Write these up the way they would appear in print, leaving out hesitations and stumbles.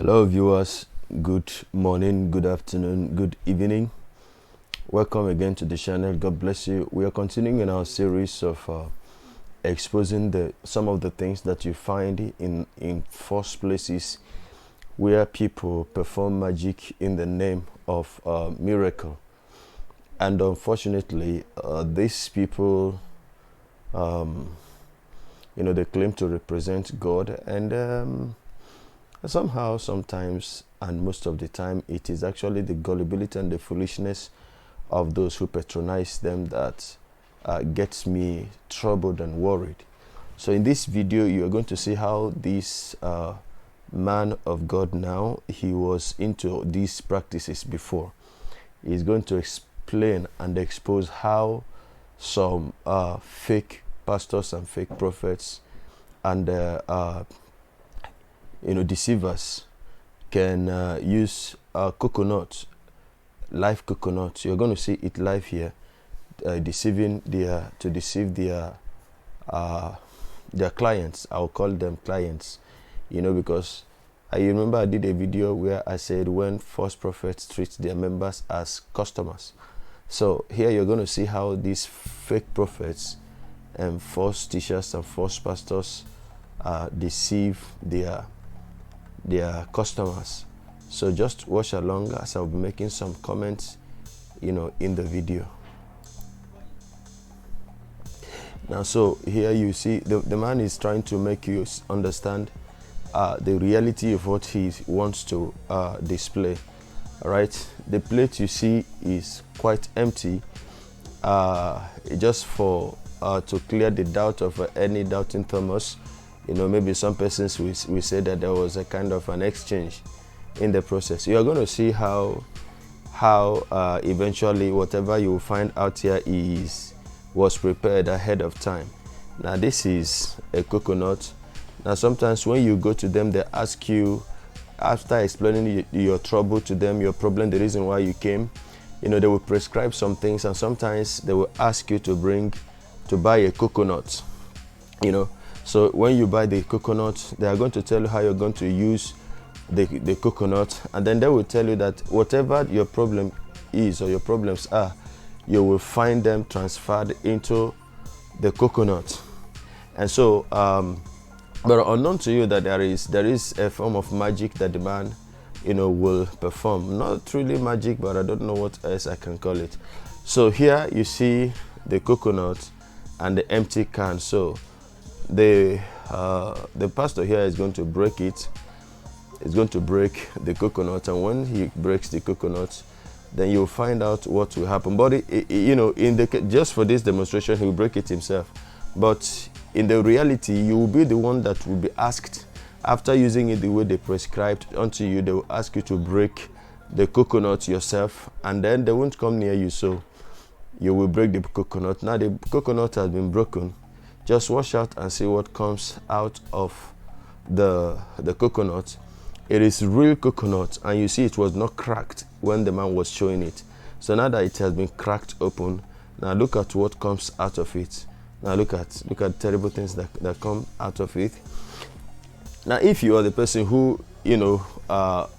Hello viewers, good morning, good afternoon, good evening. Welcome again to the channel. God bless you. We are continuing in our series of exposing some of the things that you find in false places where people perform magic in the name of miracle. And unfortunately, these people, they claim to represent God, and somehow, sometimes, and most of the time, it is actually the gullibility and the foolishness of those who patronize them that gets me troubled and worried. So in this video, you are going to see how this man of God now, he was into these practices before. He's going to explain and expose how some fake pastors and fake prophets and deceivers can use coconut, live coconut. You're going to see it live here, to deceive their clients. I'll call them clients, because I remember I did a video where I said when false prophets treat their members as customers. So here you're going to see how these fake prophets and false teachers and false pastors deceive their customers. So just watch along as I'll be making some comments in the video. Now, so here you see the man is trying to make you understand the reality of what he wants to display. All right, the plate you see is quite empty, just for to clear the doubt of any doubting Thomas. Maybe some persons will say that there was a kind of an exchange in the process. You are going to see how eventually whatever you will find out here was prepared ahead of time. Now this is a coconut. Now sometimes when you go to them, they ask you, after explaining your trouble to them, your problem, the reason why you came, they will prescribe some things, and sometimes they will ask you to buy a coconut. So when you buy the coconut, they are going to tell you how you're going to use the coconut, and then they will tell you that whatever your problem is or your problems are, you will find them transferred into the coconut. And so, but unknown to you that there is a form of magic that the man, will perform. Not really magic, but I don't know what else I can call it. So here you see the coconut and the empty can. So the pastor here is going to break it. He's going to break the coconut, and when he breaks the coconut, then you'll find out what will happen. But just for this demonstration, he will break it himself. But in the reality, you will be the one that will be asked, after using it the way they prescribed unto you, they will ask you to break the coconut yourself, and then they won't come near you. So you will break the coconut. Now the coconut has been broken. Just wash out and see what comes out of the coconut. It is real coconut, and you see it was not cracked when the man was showing it. So now that it has been cracked open, now look at what comes out of it. Now look at terrible things that come out of it. Now if you are the person who bought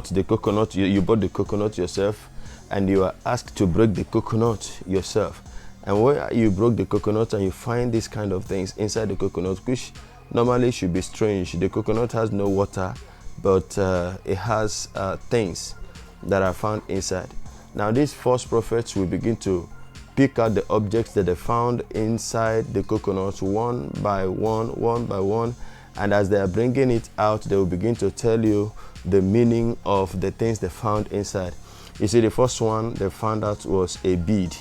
the coconut, you bought the coconut yourself, and you are asked to break the coconut yourself, and where you broke the coconut and you find these kind of things inside the coconut, which normally should be strange. The coconut has no water, but it has things that are found inside. Now these false prophets will begin to pick out the objects that they found inside the coconut one by one, and as they are bringing it out, they will begin to tell you the meaning of the things they found inside. You see, the first one they found out was a bead.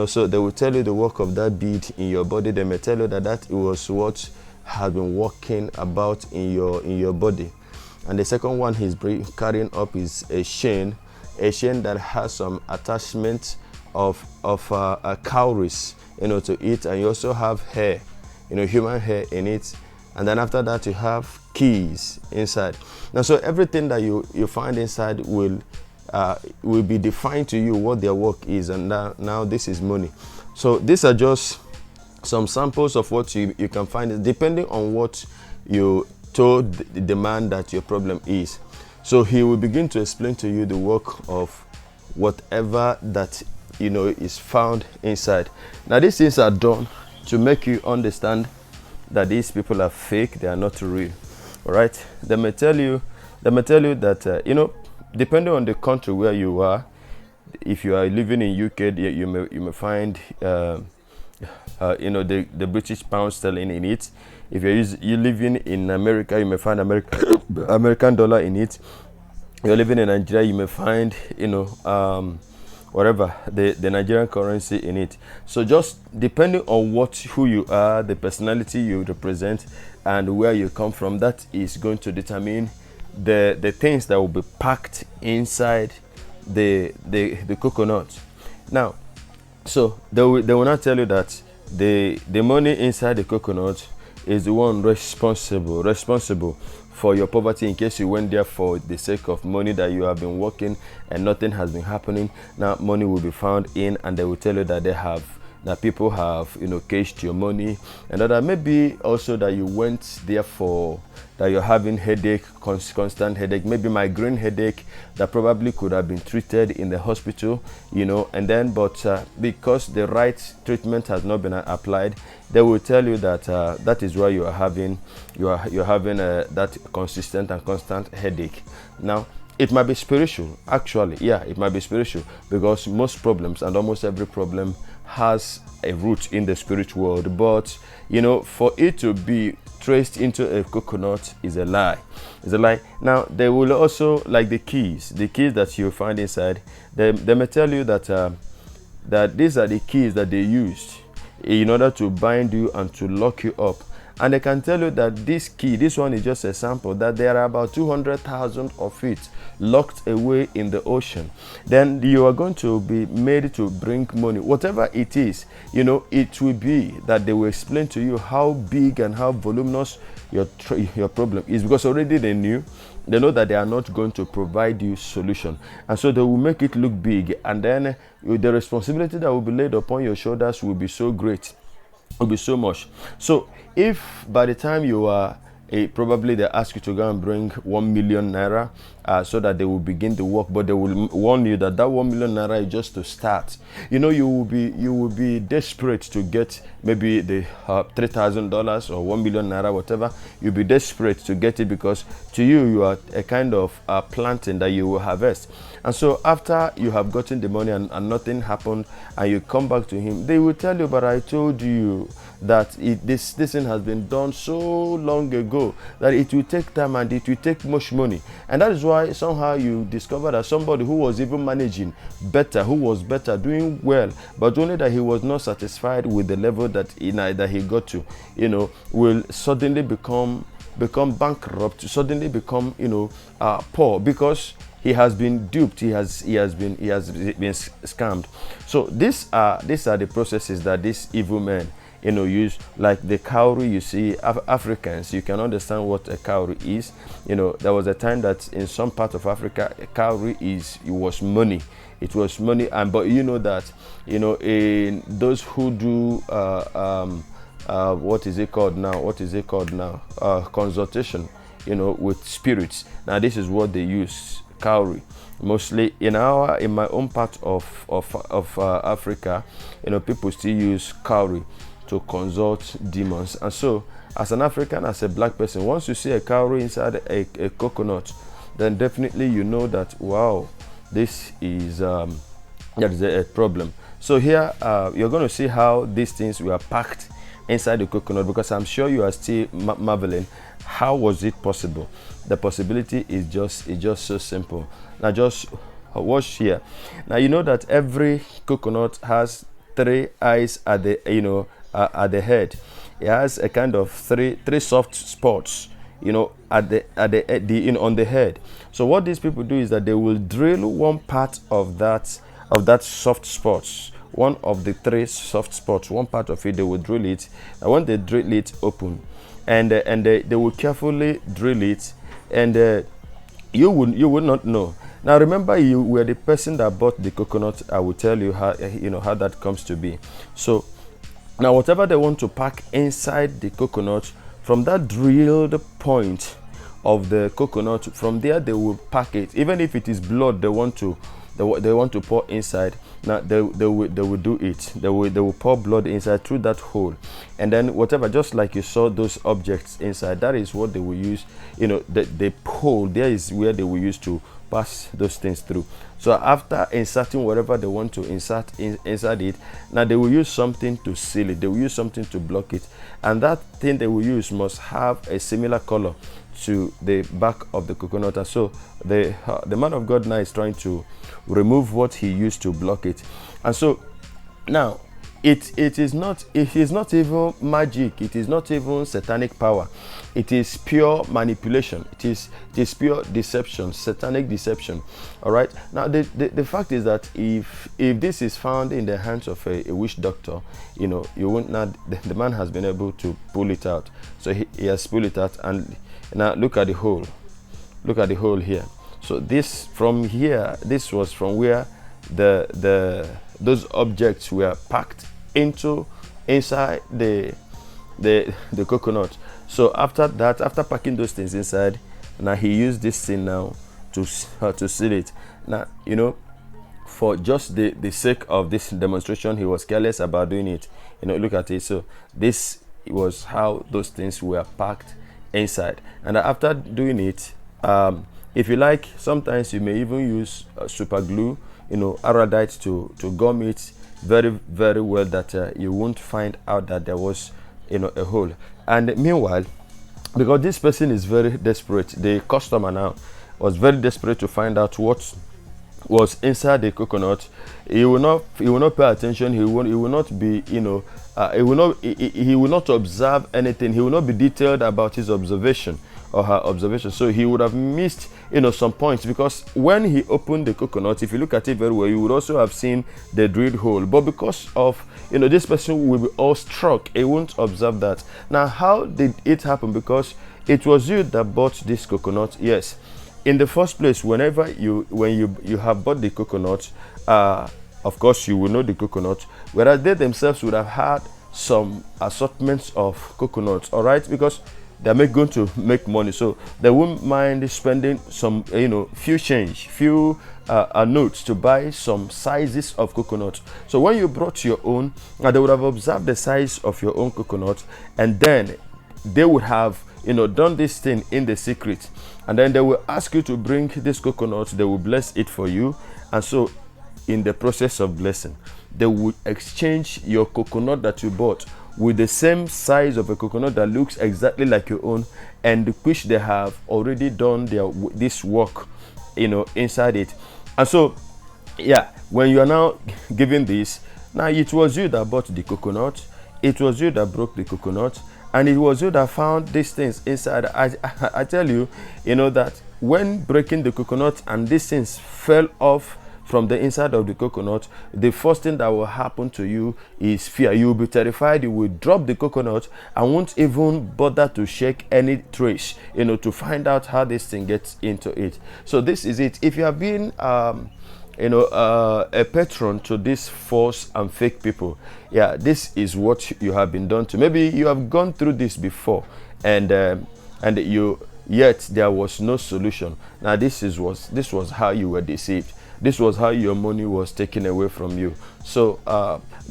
So they will tell you the work of that bead in your body. They may tell you that was what has been walking about in your body. And the second one he's carrying up is a chain that has some attachment of cowries, to it, and you also have hair, human hair in it. And then after that, you have keys inside. Now, so everything that you find inside will be defined to you what their work is, and now this is money. So these are just some samples of what you can find, depending on what you told the man that your problem is. So he will begin to explain to you the work of whatever that is found inside. Now these things are done to make you understand that these people are fake, they are not real. All right, they may tell you that depending on the country where you are, if you are living in UK, you may find the British pound sterling in it. If you're living in America, you may find American dollar in it. If you're living in Nigeria, you may find whatever the Nigerian currency in it. So just depending on who you are, the personality you represent, and where you come from, that is going to determine the things that will be packed inside the coconut. Now, so they will not tell you that the money inside the coconut is the one responsible for your poverty, in case you went there for the sake of money, that you have been working and nothing has been happening. Now money will be found in, and they will tell you that people have caged your money, and that maybe also that you went there for that you're having headache, constant headache, maybe migraine headache that probably could have been treated in the hospital, and then because the right treatment has not been applied, they will tell you that that is why you're having that consistent and constant headache. Now it might be spiritual, actually. Yeah, it might be spiritual, because most problems and almost every problem has a root in the spiritual world. But for it to be traced into a coconut is a lie. It's a lie. Now they will also, like the keys that you find inside, they may tell you that that these are the keys that they used in order to bind you and to lock you up. And they can tell you that this one is just a sample, that there are about 200,000 of it locked away in the ocean. Then you are going to be made to bring money. Whatever it is, it will be that they will explain to you how big and how voluminous your problem is, because already they know that they are not going to provide you solution, and so they will make it look big, and then the responsibility that will be laid upon your shoulders will be so great, will be so much. So if by the time you are probably they ask you to go and bring 1 million naira so that they will begin the work, but they will warn you that 1 million naira is just to start. You will be desperate to get maybe the $3,000 or 1 million naira, whatever. You'll be desperate to get it, because to you are a kind of planting that you will harvest. And so after you have gotten the money and nothing happened, and you come back to him, they will tell you, but I told you that this thing has been done so long ago that it will take time and it will take much money. And that is why somehow you discover that somebody who was even managing better, who was better, doing well, but only that he was not satisfied with the level that he got to, will suddenly become bankrupt, suddenly become poor, because he has been duped, he has been scammed. So these are the processes that these evil men use. Like the cowrie, you see, Africans, you can understand what a cowrie is. There was a time that in some part of Africa, a cowrie was money. It was money, and but that in those who do what is it called now? Consultation, with spirits. Now this is what they use, cowrie. Mostly in my own part of Africa, people still use cowrie to consult demons. And so as an African, as a black person, once you see a cowrie inside a coconut, then definitely that, wow, this is that is a problem. So here you're going to see how these things were packed inside the coconut, because I'm sure you are still marveling, how was it possible? The possibility is just so simple. Now just watch here. Now that every coconut has 3 eyes at the at the head. It has a kind of three soft spots, at the on the head. So what these people do is that they will drill one part of that soft spots, one of the 3 soft spots, one part of it, they will drill it, and when they drill it open, and they will carefully drill it, and you would not know. Now remember, you were the person that bought the coconut. I will tell you how how that comes to be. So now whatever they want to pack inside the coconut, from that drilled point of the coconut. From there they will pack it. Even if it is blood they want to pour inside, now they will do it. They will pour blood inside through that hole, and then whatever, just like you saw those objects inside, that is what they will use. The hole there is where they will use to pass those things through. So after inserting whatever they want to insert inside it, now they will use something to seal it. They will use something to block it, and that thing they will use must have a similar color to the back of the coconut. And so the man of God now is trying to remove what he used to block it. And so now it is not even magic, it is not even satanic power, it is pure manipulation, it is pure deception, satanic deception. All right, now the fact is that if this is found in the hands of a witch doctor, you won't not, the man has been able to pull it out. So he has pulled it out, and now look at the hole here. So this from here, this was from where those objects were packed inside the coconut. So after that, after packing those things inside, now he used this thing now to seal it. Now, for just the sake of this demonstration, he was careless about doing it. Look at it. So this was how those things were packed inside. And after doing it, if you like, sometimes you may even use super glue, Aradite to gum it very, very well, that you won't find out that there was a hole. And meanwhile, because this person is very desperate, the customer now was very desperate to find out what was inside the coconut. He will not pay attention. He will not be, he will not observe anything. He will not be detailed about his observation or her observation. So he would have missed, some points, because when he opened the coconut, if you look at it very well, you would also have seen the drilled hole. But because of, this person will be awestruck, he won't observe that. Now, how did it happen? Because it was you that bought this coconut. Yes. In the first place, when you have bought the coconut, of course you will know the coconut, whereas they themselves would have had some assortments of coconuts, all right, because they're going to make money, so they won't mind spending some few notes to buy some sizes of coconut. So when you brought your own, they would have observed the size of your own coconut, and then they would have done this thing in the secret, and then they will ask you to bring this coconut. They will bless it for you, and so in the process of blessing, they would exchange your coconut that you bought with the same size of a coconut that looks exactly like your own, and which they have already done this work inside it. And so when you are now giving this, now it was you that bought the coconut, it was you that broke the coconut, and it was you that found these things inside. I tell you, that when breaking the coconut and these things fell off from the inside of the coconut, the first thing that will happen to you is fear. You will be terrified. You will drop the coconut and won't even bother to shake any trace, to find out how this thing gets into it. So this is it. If you have been a patron to these false and fake people, this is what you have been done to. Maybe you have gone through this before, and yet there was no solution. Now this was how you were deceived. This was how your money was taken away from you. So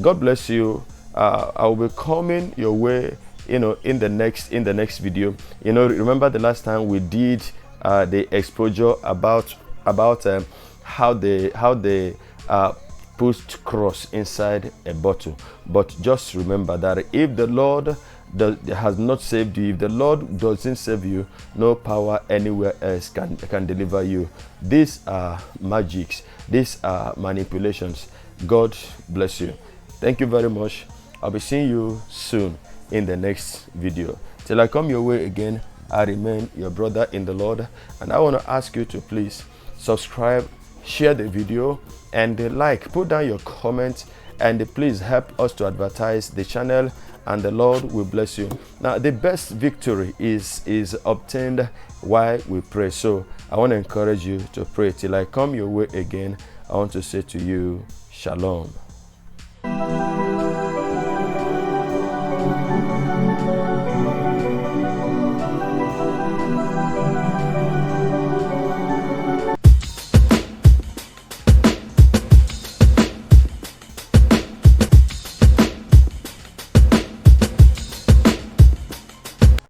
God bless you. I will be coming your way, in the next video. Remember the last time we did the exposure about how they put cross inside a bottle. But just remember that if the Lord has not saved you, if the Lord doesn't save you, no power anywhere else can deliver you. These are magics, these are manipulations. God bless you. Thank you very much. I'll be seeing you soon in the next video. Till I come your way again, I remain your brother in the Lord, and I want to ask you to please subscribe, share the video, and put down your comment, and please help us to advertise the channel, and the Lord will bless you. Now the best victory is obtained while we pray. So I want to encourage you to pray. Till I come your way again, I want to say to you, Shalom.